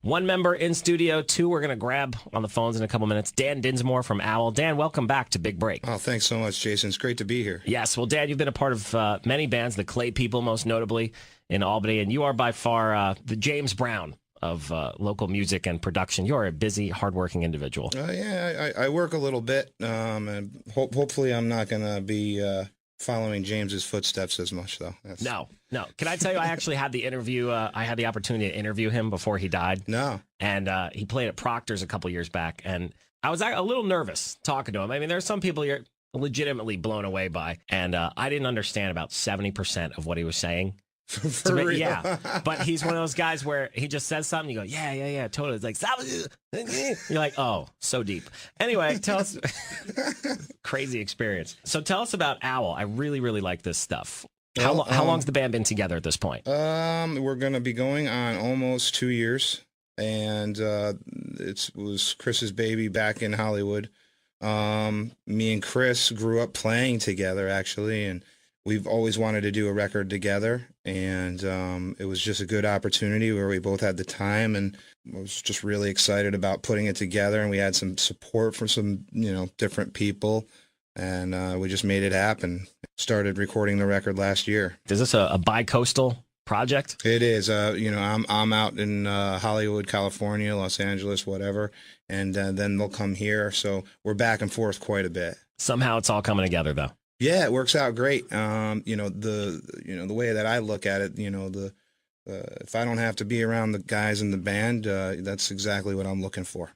One member in studio, two we're going to grab on the phones in a couple minutes. Dan Dinsmore from Owl. Dan, welcome back to Big Break. Oh, thanks so much, Jason. It's great to be here. Yes, well, Dan, you've been a part of many bands, the Clay People most notably in Albany, and you are by far the James Brown of local music and production. You're a busy, hardworking individual. I work a little bit, and hopefully I'm not going to be following James's footsteps as much, though. No. Can I tell you, I actually had the interview. I had the opportunity to interview him before he died. No. And he played at Proctor's a couple years back, and I was a little nervous talking to him. I mean, there's some people you're legitimately blown away by, and I didn't understand about 70% of what he was saying. For real? Yeah, but he's one of those guys where he just says something, you go, yeah, totally. It's like, you're like, oh, so deep. Anyway, tell us, crazy experience. So tell us about Owl. I really, really like this stuff. How long's the band been together at this point? We're going to be going on almost 2 years, and it was Chris's baby back in Hollywood. Me and Chris grew up playing together, actually, and we've always wanted to do a record together, and it was just a good opportunity where we both had the time, and I was just really excited about putting it together, and we had some support from some, different people, and we just made it happen. Started recording the record last year. Is this a bi-coastal project? It is. I'm out in Hollywood, California, Los Angeles, whatever, and then they'll come here, so we're back and forth quite a bit. Somehow it's all coming together, though. Yeah, it works out great. The way that I look at it, if I don't have to be around the guys in the band, that's exactly what I'm looking for.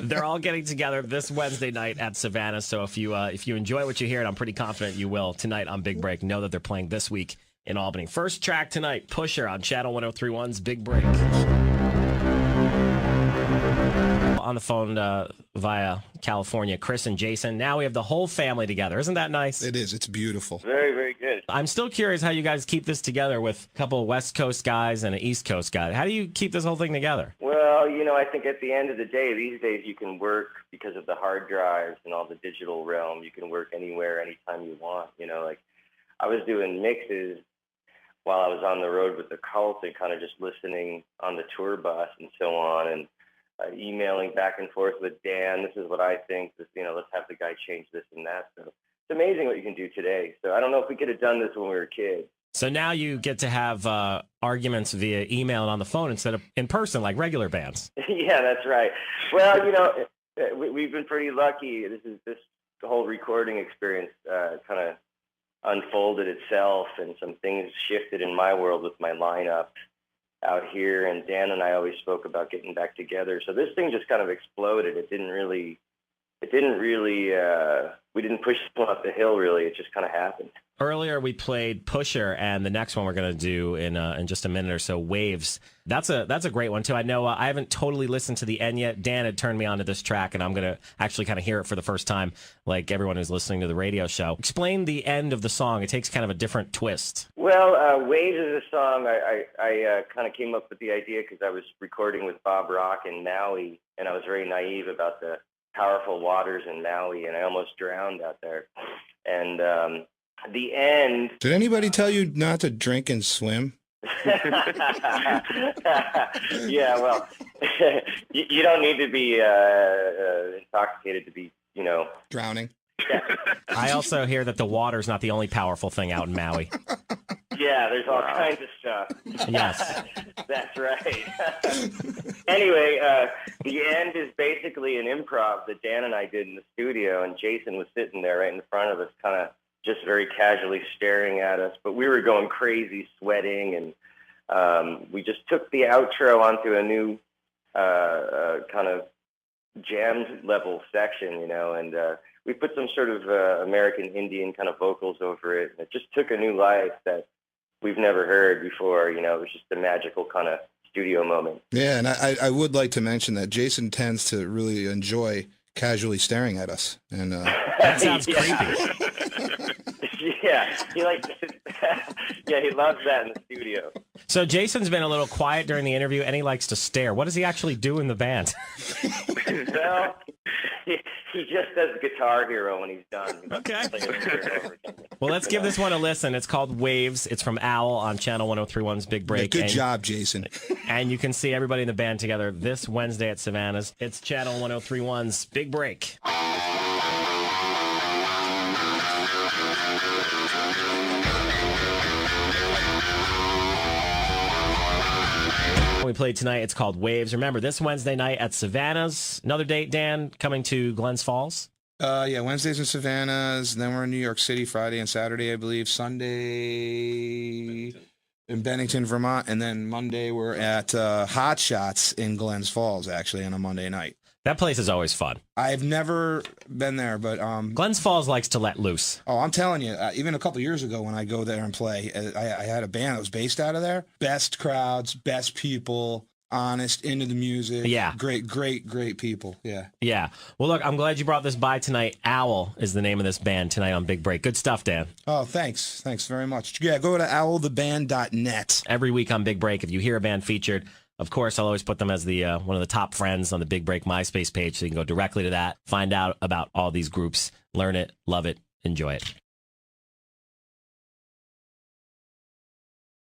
They're all getting together this Wednesday night at Savannah. So if you enjoy what you hear, and I'm pretty confident you will tonight on Big Break, know that they're playing this week in Albany. First track tonight, Pusher on Channel 103.1's Big Break. On the phone via California, Chris and Jason. Now we have the whole family together. Isn't that nice? It is. It's beautiful. Very, very good. I'm still curious how you guys keep this together with a couple of West Coast guys and an East Coast guy. How do you keep this whole thing together? Well, I think at the end of the day, these days you can work because of the hard drives and all the digital realm. You can work anywhere, anytime you want. Like I was doing mixes while I was on the road with the Cult and kind of just listening on the tour bus and so on, and emailing back and forth with Dan. This is what I think. Let's have the guy change this and that. So it's amazing what you can do today. So I don't know if we could have done this when we were kids. So now you get to have arguments via email and on the phone instead of in person like regular bands. Yeah, that's right. Well, we've been pretty lucky. This whole recording experience kind of unfolded itself, and some things shifted in my world with my lineup out here, and Dan and I always spoke about getting back together. So this thing just kind of exploded. We didn't push it up the hill, really. It just kind of happened. Earlier, we played Pusher, and the next one we're going to do in just a minute or so, Waves. That's a great one, too. I know I haven't totally listened to the end yet. Dan had turned me on to this track, and I'm going to actually kind of hear it for the first time, like everyone who's listening to the radio show. Explain the end of the song. It takes kind of a different twist. Well, Waves is a song I kind of came up with the idea because I was recording with Bob Rock in Maui, and I was very naive about the powerful waters in Maui, and I almost drowned out there. And the end... Did anybody tell you not to drink and swim? Yeah, well, you don't need to be intoxicated to be, Drowning. Yeah. I also hear that the water's not the only powerful thing out in Maui. Yeah, there's all kinds of stuff. Yes. That's right. Anyway, the end is basically an improv that Dan and I did in the studio, and Jason was sitting there right in front of us, kind of just very casually staring at us. But we were going crazy, sweating, and we just took the outro onto a new kind of jammed level section, and we put some sort of American Indian kind of vocals over it. It just took a new life that we've never heard before. It was just a magical kind of studio moment. Yeah, and I would like to mention that Jason tends to really enjoy casually staring at us. And that sounds creepy. Yeah, he likes yeah, he loves that in the studio. So Jason's been a little quiet during the interview, and he likes to stare. What does he actually do in the band? Well, he just does Guitar Hero when he's done. Okay. Well, let's give this one a listen. It's called Waves. It's from Owl on Channel 103.1's Big Break. Yeah, good job, Jason. And you can see everybody in the band together this Wednesday at Savannah's. It's Channel 103.1's Big Break. We played tonight. It's called Waves. Remember, this Wednesday night at Savannah's. Another date, Dan, coming to Glens Falls. Yeah, Wednesdays in Savannah's. Then we're in New York City Friday and Saturday, I believe. Sunday in Bennington, Vermont. And then Monday we're at Hot Shots in Glens Falls, actually, on a Monday night. That place is always fun. I've never been there, but Glens Falls likes to let loose. Oh, I'm telling you, even a couple years ago when I go there and play, I had a band that was based out of there. Best crowds, best people, honest, into the music. Yeah. Great people. Yeah. Yeah. Well, look, I'm glad you brought this by tonight. Owl is the name of this band tonight on Big Break. Good stuff, Dan. Oh, thanks. Thanks very much. Yeah, go to owltheband.net. Every week on Big Break, if you hear a band featured, of course, I'll always put them as the one of the top friends on the Big Break MySpace page, so you can go directly to that, find out about all these groups, learn it, love it, enjoy it.